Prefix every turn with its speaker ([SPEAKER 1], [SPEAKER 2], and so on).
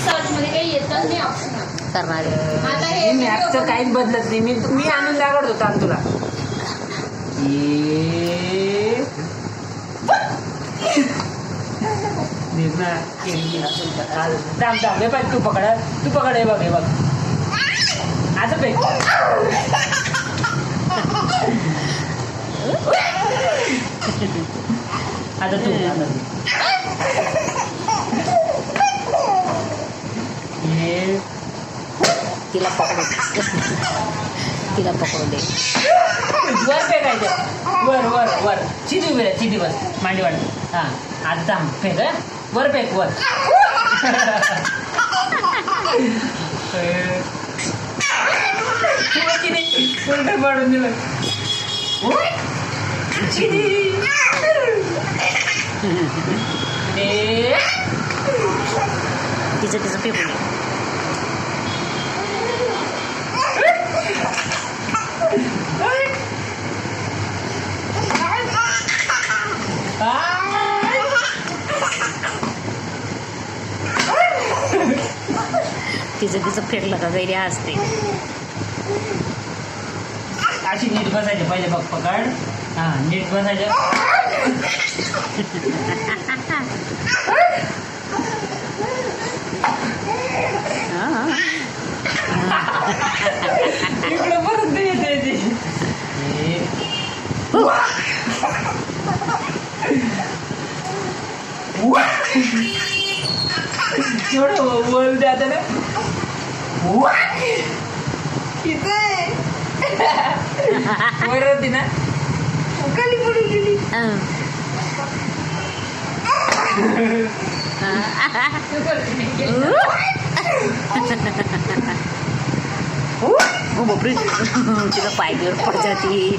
[SPEAKER 1] Search मध्ये काही येतच नाही ऑप्शन
[SPEAKER 2] करणार
[SPEAKER 1] आता हे
[SPEAKER 3] मॅपचं काहीच बदलत नाही. मी आणून लागत होता आणि तुला तू पकड हे बघ आता पे आता तू
[SPEAKER 2] तिला पकडू तिला पकडू दे.
[SPEAKER 3] वर फेकायचं वर वर वर चिडी उभी राहा चिडी वर मांडी वाट हां आता थांब फेक वर फेक वर चिडी उलट पाडून दिलं चिडी
[SPEAKER 2] तिचं फेकून दे. तिचं फेकलं का गैरी असते.
[SPEAKER 3] अशी नीट बसायचे पहिले बघ पकड हां नीट बसायचं इकडे परत येते एवढं बोल द्या आता ना वर होती ना खाली पडून गेली
[SPEAKER 2] बापरे तिला पायदीवर पड जाती.